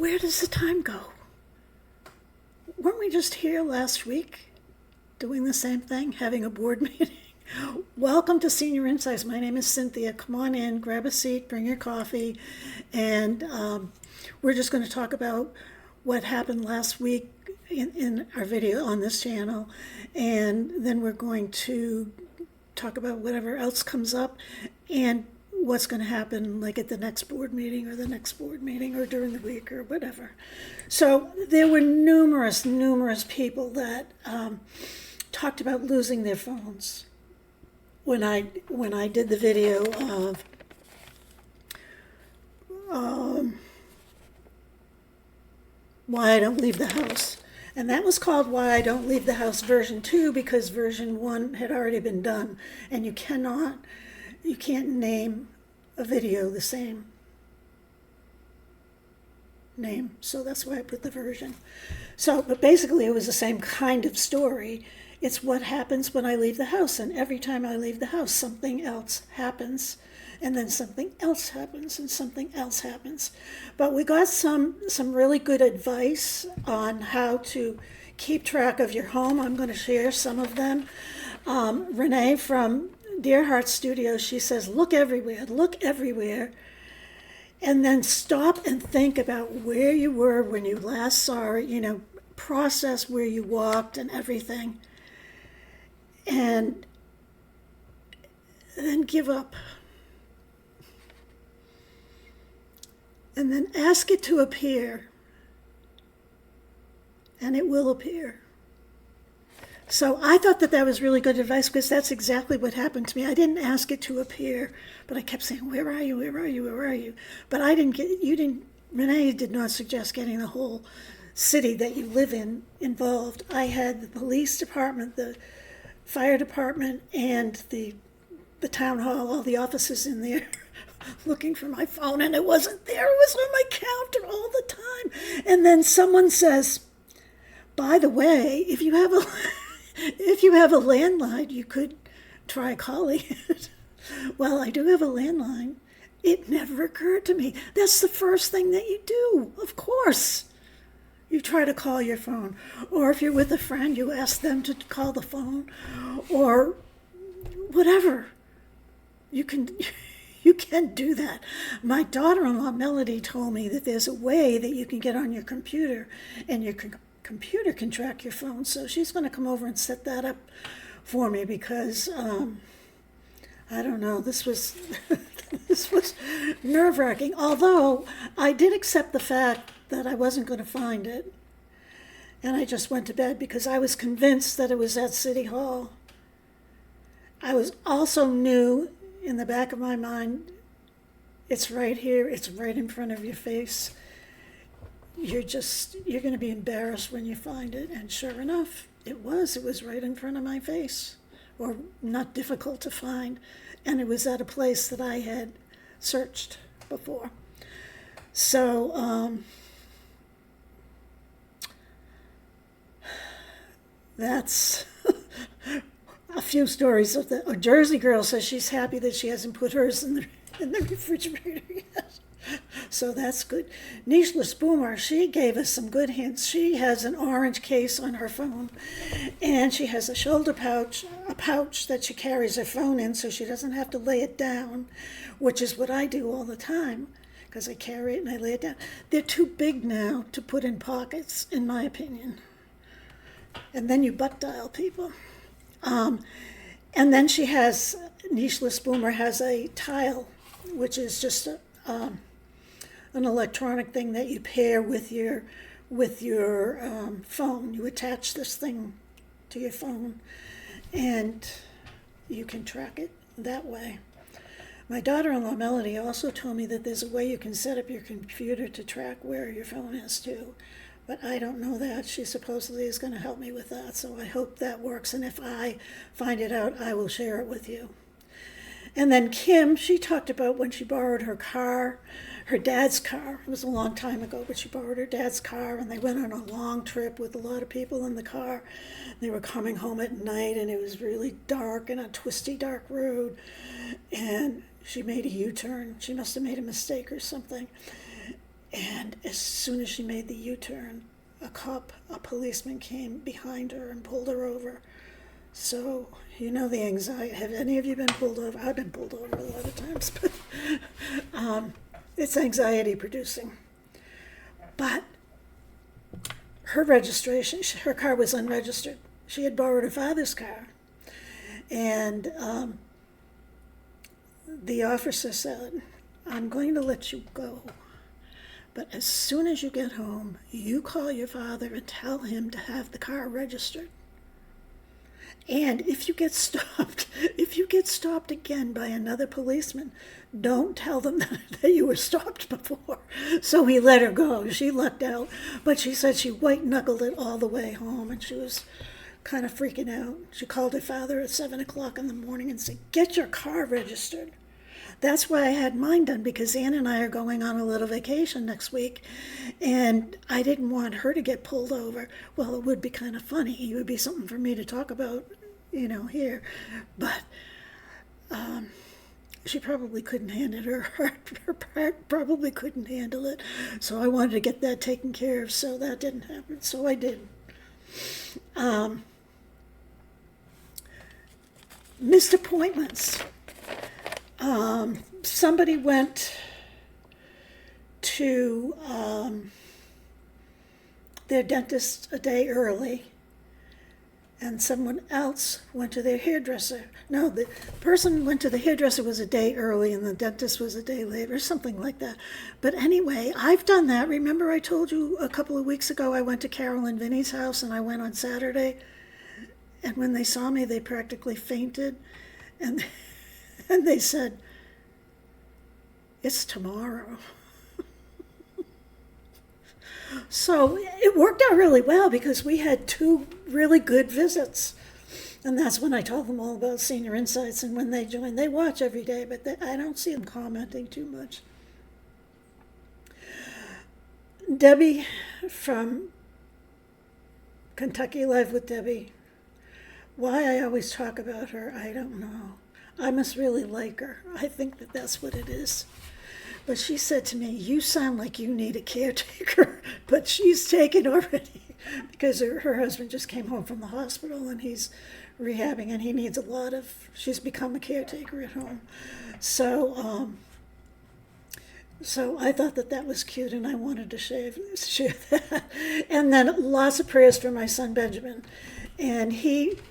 Where does the time go? Weren't we just here last week doing the same thing, having a board meeting? Welcome to Senior Insights. My name is Cynthia. Come on in, grab a seat, bring your coffee, and we're just going to talk about what happened last week in our video on this channel, and then we're going to talk about whatever else comes up and what's going to happen like at the next board meeting or the next board meeting or during the week or whatever. So there were numerous people that talked about losing their phones when I did the video of why I don't leave the house. And that was called Why I Don't Leave the House version 2 because version 1 had already been done. And you can't name a video the same name. So that's why I put the version. So, but basically it was the same kind of story. It's what happens when I leave the house. And every time I leave the house, something else happens. And then something else happens, and something else happens. But we got some really good advice on how to keep track of your home. I'm going to share some of them. Renee from Dear Heart Studios, she says, look everywhere, and then stop and think about where you were when you last saw it, process where you walked and everything, and then give up. And then ask it to appear, and it will appear. So I thought that was really good advice because that's exactly what happened to me. I didn't ask it to appear, but I kept saying, where are you, where are you, where are you? But Renee did not suggest getting the whole city that you live in involved. I had the police department, the fire department, and the town hall, all the offices in there. Looking for my phone, and it wasn't there. It was on my counter all the time. And then someone says, by the way, if you have a landline, you could try calling it. Well, I do have a landline. It never occurred to me. That's the first thing that you do, of course. You try to call your phone. Or if you're with a friend, you ask them to call the phone. Or whatever. You can do that. My daughter-in-law, Melody, told me that there's a way that you can get on your computer and your computer can track your phone. So she's going to come over and set that up for me because, I don't know, this was nerve-wracking. Although I did accept the fact that I wasn't going to find it. And I just went to bed because I was convinced that it was at City Hall. I was also knew in the back of my mind, it's right here, it's right in front of your face. You're going to be embarrassed when you find it. And sure enough, it was right in front of my face, or not difficult to find. And it was at a place that I had searched before. So, that's a few stories of a Jersey girl says she's happy that she hasn't put hers in the refrigerator yet. So that's good. Nishless Boomer, she gave us some good hints. She has an orange case on her phone, and she has a shoulder pouch, a pouch that she carries her phone in so she doesn't have to lay it down, which is what I do all the time because I carry it and I lay it down. They're too big now to put in pockets, in my opinion. And then you butt dial people. And then she has, Nishless Boomer has a tile, which is just an electronic thing that you pair with your phone. You attach this thing to your phone, and you can track it that way. My daughter-in-law, Melody, also told me that there's a way you can set up your computer to track where your phone is, too. But I don't know that. She supposedly is going to help me with that, so I hope that works. And if I find it out, I will share it with you. And then Kim, she talked about when she borrowed her car, her dad's car. It was a long time ago, but she borrowed her dad's car, and they went on a long trip with a lot of people in the car. They were coming home at night, and it was really dark and a twisty, dark road. And she made a U-turn. She must have made a mistake or something. And as soon as she made the U-turn, a policeman came behind her and pulled her over. So, you know the anxiety. Have any of you been pulled over? I've been pulled over a lot of times, but it's anxiety producing. But her registration, her car was unregistered. She had borrowed her father's car. And the officer said, I'm going to let you go. But as soon as you get home, you call your father and tell him to have the car registered. And if you get stopped again by another policeman, don't tell them that you were stopped before. So he let her go. She lucked out. But she said she white-knuckled it all the way home, and she was kind of freaking out. She called her father at 7 o'clock in the morning and said, get your car registered. That's why I had mine done, because Ann and I are going on a little vacation next week, and I didn't want her to get pulled over. Well, it would be kind of funny. It would be something for me to talk about, here. But she probably couldn't handle it. Her heart probably couldn't handle it. So I wanted to get that taken care of, so that didn't happen. So I did. Missed appointments. Somebody went to their dentist a day early, and someone else went to their hairdresser. No, the person went to the hairdresser was a day early, and the dentist was a day late, or something like that. But anyway, I've done that. Remember I told you a couple of weeks ago I went to Carol and Vinny's house, and I went on Saturday, and when they saw me, they practically fainted, and they said, it's tomorrow. So it worked out really well, because we had 2 really good visits. And that's when I told them all about Senior Insights. And when they join, they watch every day, but I don't see them commenting too much. Debbie from Kentucky Live with Debbie. Why I always talk about her, I don't know. I must really like her. I think that that's what it is. But she said to me, you sound like you need a caretaker, but she's taken already, because her husband just came home from the hospital and he's rehabbing, and he needs she's become a caretaker at home. So I thought that was cute, and I wanted to share that. And then lots of prayers for my son Benjamin. And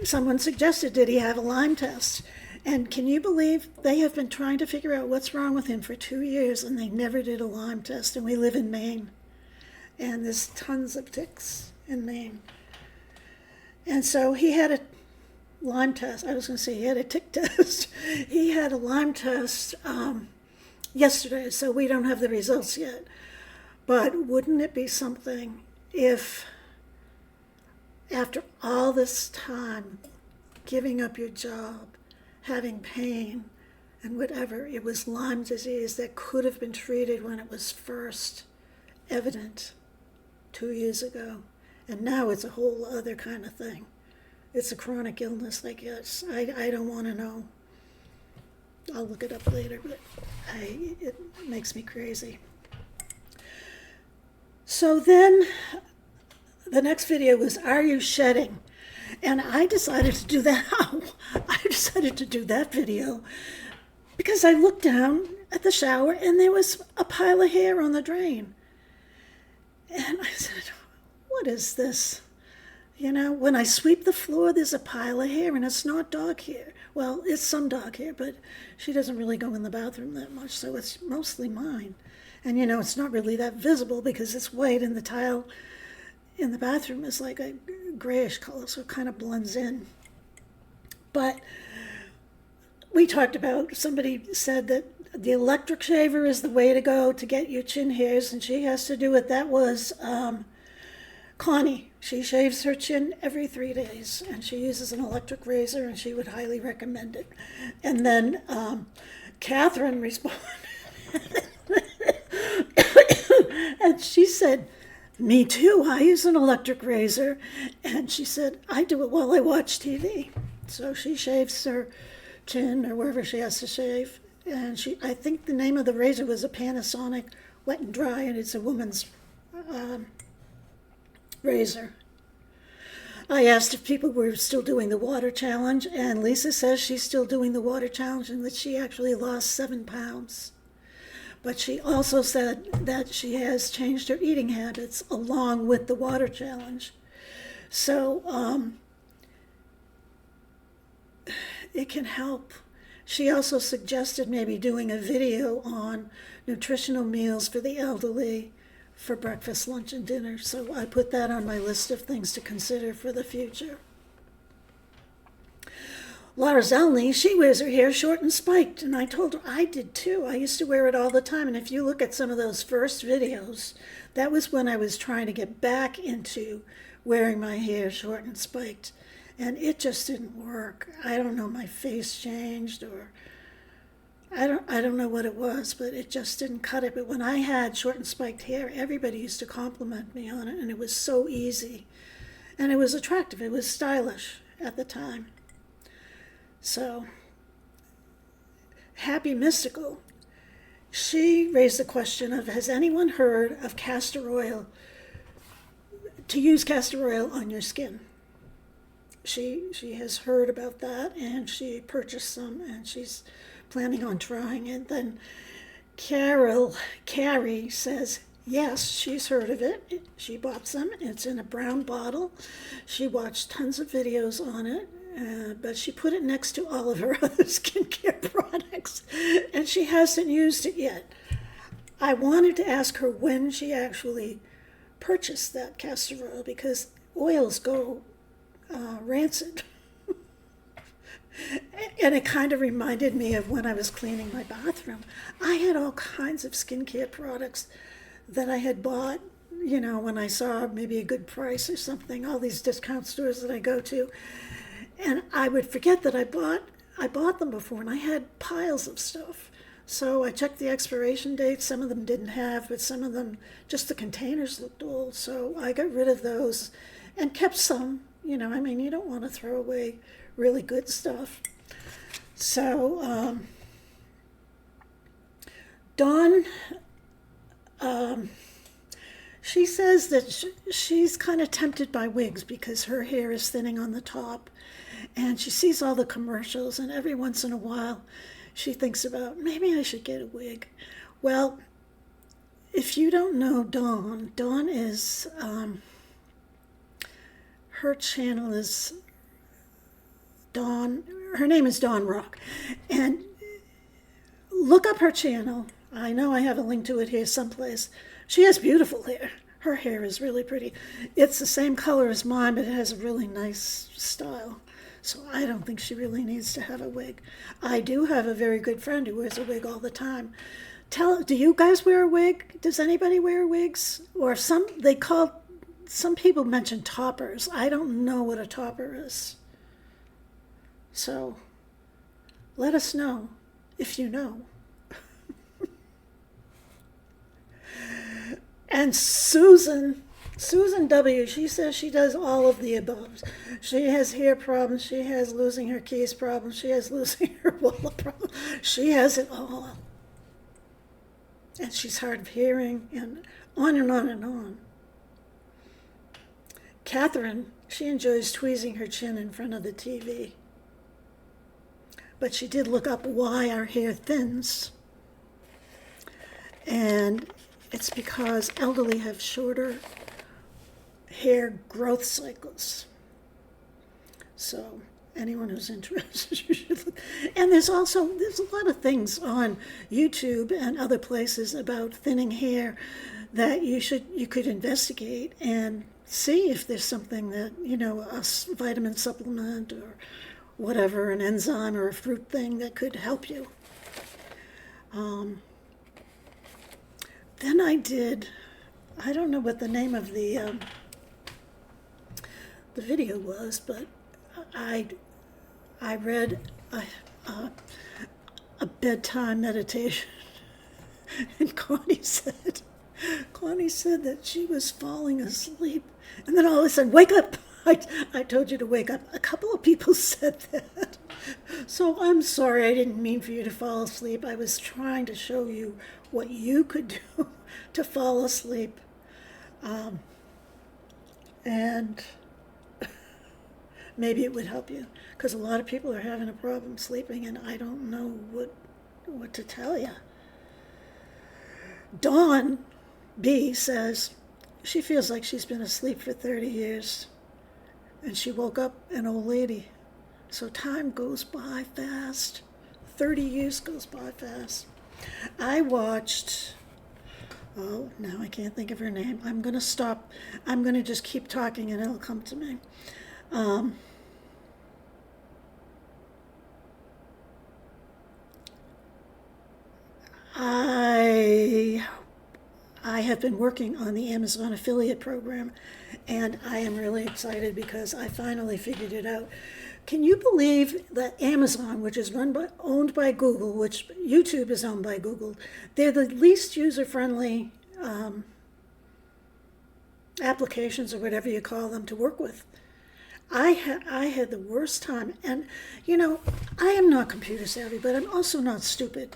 someone suggested, did he have a Lyme test? And can you believe they have been trying to figure out what's wrong with him for 2 years, and they never did a Lyme test, and we live in Maine. And there's tons of ticks in Maine. And so he had a Lyme test. I was going to say he had a tick test. He had a Lyme test yesterday, so we don't have the results yet. But wouldn't it be something if, after all this time, giving up your job, having pain, and whatever, it was Lyme disease that could have been treated when it was first evident 2 years ago. And now it's a whole other kind of thing. It's a chronic illness, I guess. I don't want to know. I'll look it up later, but it makes me crazy. So then the next video was, are you shedding? And I decided to do that. I decided to do that video because I looked down at the shower and there was a pile of hair on the drain. And I said, what is this? When I sweep the floor, there's a pile of hair, and it's not dog hair. Well, it's some dog hair, but she doesn't really go in the bathroom that much, so it's mostly mine. And, it's not really that visible because it's white, and the tile in the bathroom is like a grayish color, so it kind of blends in. But we talked about, somebody said that the electric shaver is the way to go to get your chin hairs, and she has to do it. That was Connie. She shaves her chin every 3 days, and she uses an electric razor, and she would highly recommend it. And then Catherine responded, and she said, me too, I use an electric razor. And she said, I do it while I watch TV. So she shaves her chin or wherever she has to shave. And I think the name of the razor was a Panasonic Wet and Dry, and it's a woman's razor. I asked if people were still doing the water challenge, and Lisa says she's still doing the water challenge and that she actually lost 7 pounds. But she also said that she has changed her eating habits along with the water challenge. So it can help. She also suggested maybe doing a video on nutritional meals for the elderly for breakfast, lunch, and dinner. So I put that on my list of things to consider for the future. Laura Zelny, she wears her hair short and spiked, and I told her I did too. I used to wear it all the time, and if you look at some of those first videos, that was when I was trying to get back into wearing my hair short and spiked, and it just didn't work. I don't know, my face changed, or I don't know what it was, but it just didn't cut it. But when I had short and spiked hair, everybody used to compliment me on it, and it was so easy, and it was attractive. It was stylish at the time. So, Happy Mystical, she raised the question of, has anyone heard of castor oil, to use castor oil on your skin? She has heard about that, and she purchased some, and she's planning on trying it. Then Carrie says, yes, she's heard of it. She bought some. It's in a brown bottle. She watched tons of videos on it. But she put it next to all of her other skincare products, and she hasn't used it yet. I wanted to ask her when she actually purchased that castor oil, because oils go rancid. And it kind of reminded me of when I was cleaning my bathroom. I had all kinds of skincare products that I had bought, when I saw maybe a good price or something, all these discount stores that I go to. And I would forget that I bought them before, and I had piles of stuff. So I checked the expiration dates. Some of them didn't have, but some of them, just the containers looked old. So I got rid of those and kept some. You don't want to throw away really good stuff. So Dawn, she says that she's kind of tempted by wigs because her hair is thinning on the top. And she sees all the commercials, and every once in a while she thinks about, maybe I should get a wig. Well, if you don't know Dawn is, her channel is Dawn, her name is Dawn Rock. And look up her channel. I know I have a link to it here someplace. She has beautiful hair. Her hair is really pretty. It's the same color as mine, but it has a really nice style. So I don't think she really needs to have a wig. I do have a very good friend who wears a wig all the time. Do you guys wear a wig? Does anybody wear wigs? Or some people mention toppers. I don't know what a topper is. So let us know if you know. And Susan W., she says she does all of the above. She has hair problems, she has losing her keys problems, she has losing her wallet problems. She has it all. And she's hard of hearing, and on and on and on. Catherine, she enjoys tweezing her chin in front of the TV. But she did look up why our hair thins. And it's because elderly have shorter hair growth cycles. So anyone who's interested, you should look. And there's a lot of things on YouTube and other places about thinning hair that you could investigate and see if there's something that, a vitamin supplement or whatever, an enzyme or a fruit thing that could help you. Then I don't know what the name of the video was, but I read a bedtime meditation, and Connie said that she was falling asleep, and then all of a sudden, wake up! I told you to wake up. A couple of people said that. So I'm sorry, I didn't mean for you to fall asleep. I was trying to show you what you could do to fall asleep. And maybe it would help you, because a lot of people are having a problem sleeping, and I don't know what to tell you. Dawn B says she feels like she's been asleep for 30 years, and she woke up an old lady. So time goes by fast. 30 years goes by fast. I watched, oh, now I can't think of her name. I'm going to stop. I'm going to just keep talking and it'll come to me. I have been working on the Amazon affiliate program, and I am really excited because I finally figured it out. Can you believe that Amazon, which is owned by Google, which YouTube is owned by Google, they're the least user-friendly applications, or whatever you call them, to work with. I had the worst time, and I am not computer savvy, but I'm also not stupid.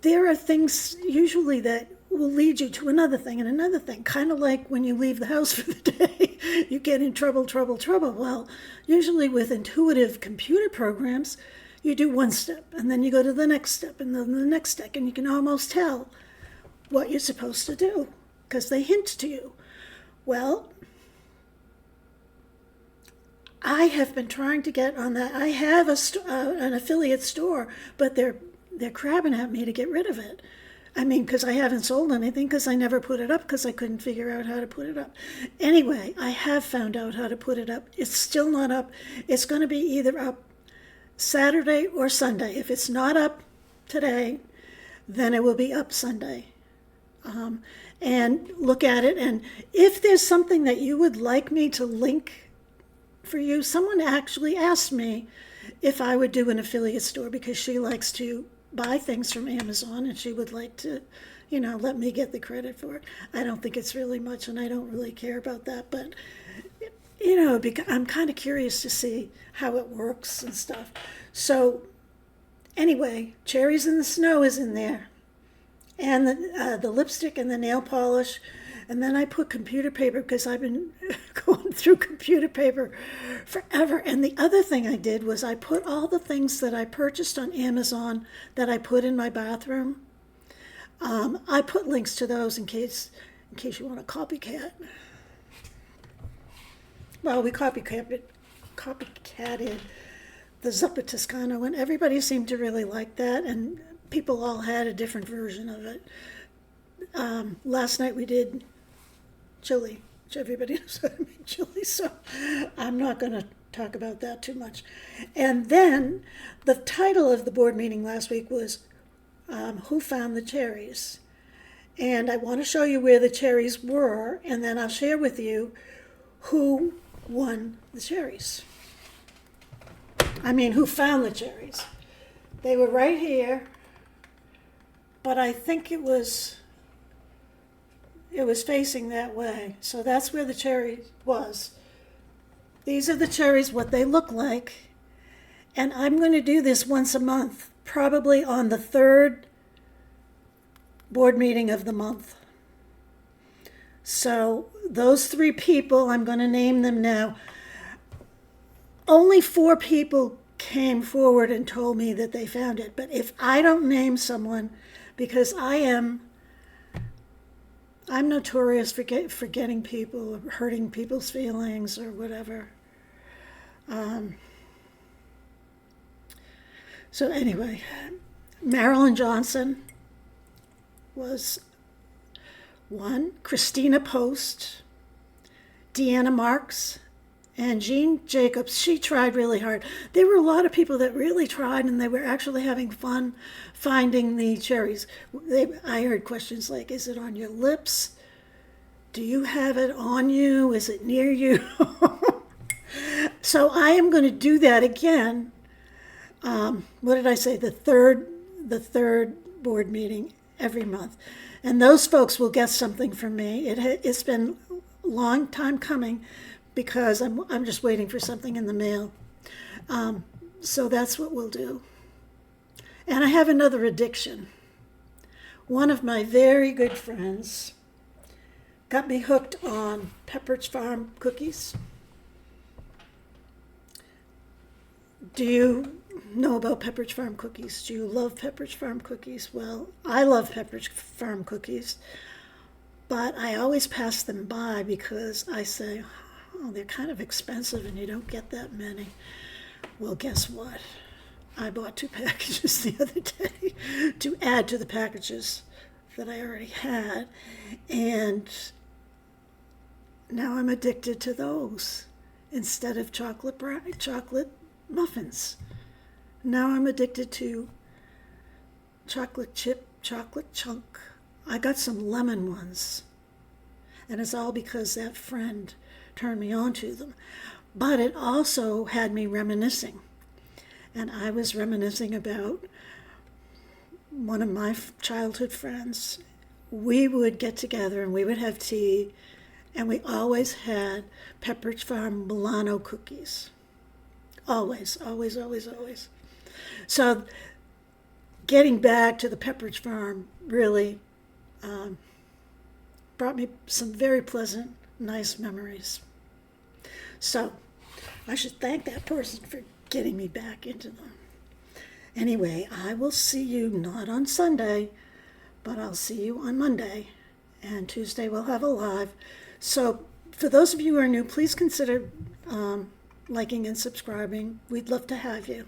There are things usually that will lead you to another thing and another thing, kind of like when you leave the house for the day, you get in trouble. Well, usually with intuitive computer programs, you do one step, and then you go to the next step, and then the next step, and you can almost tell what you're supposed to do, because they hint to you. Well, I have been trying to get on that. I have an affiliate store, but they're crabbing at me to get rid of it. I mean, because I haven't sold anything, because I never put it up, because I couldn't figure out how to put it up. Anyway, I have found out how to put it up. It's still not up. It's going to be either up Saturday or Sunday. If it's not up today, then it will be up Sunday. And look at it. And if there's something that you would like me to link for you, someone actually asked me if I would do an affiliate store, because she likes to buy things from Amazon, and she would like to, let me get the credit for it. I don't think it's really much, and I don't really care about that, but, I'm kind of curious to see how it works and stuff. So, anyway, Cherries in the Snow is in there, and the lipstick and the nail polish. And then I put computer paper, because I've been going through computer paper forever. And the other thing I did was I put all the things that I purchased on Amazon that I put in my bathroom. I put links to those in case you want to copycat. Well, we copycatted the Zuppa Toscano, and everybody seemed to really like that, and people all had a different version of it. Last night we did chili, which everybody knows how to make chili, so I'm not going to talk about that too much. And then the title of the board meeting last week was Who Found the Cherries? And I want to show you where the cherries were, and then I'll share with you who won the cherries. Who found the cherries. They were right here, but I think it was facing that way. So that's where the cherry was. These are the cherries, what they look like. And I'm going to do this once a month, probably on the third board meeting of the month. So those 3 people, I'm going to name them now. Only 4 people came forward and told me that they found it. But if I don't name someone, because I'm notorious for forgetting people or hurting people's feelings or whatever. So anyway, Marilyn Johnson was one, Christina Post, Deanna Marks, and Jean Jacobs. She tried really hard. There were a lot of people that really tried, and they were actually having fun finding the cherries. I heard questions like, is it on your lips? Do you have it on you? Is it near you? So I am going to do that again. What did I say? The third board meeting every month. And those folks will get something from me. It's been a long time coming, because I'm just waiting for something in the mail. So that's what we'll do. And I have another addiction. One of my very good friends got me hooked on Pepperidge Farm cookies. Do you know about Pepperidge Farm cookies? Do you love Pepperidge Farm cookies? Well, I love Pepperidge Farm cookies, but I always pass them by because I say, oh, they're kind of expensive and you don't get that many. Well, guess what? I bought 2 packages the other day to add to the packages that I already had, and now I'm addicted to those instead of chocolate muffins. Now I'm addicted to chocolate chip, chocolate chunk. I got some lemon ones, and it's all because that friend turned me on to them. But it also had me reminiscing, and I was reminiscing about one of my childhood friends. We would get together and we would have tea, and we always had Pepperidge Farm Milano cookies. Always, always, always, always. So getting back to the Pepperidge Farm really brought me some very pleasant, nice memories. So I should thank that person for getting me back into them. Anyway, I will see you not on Sunday, but I'll see you on Monday. And Tuesday we'll have a live. So for those of you who are new, please consider liking and subscribing. We'd love to have you.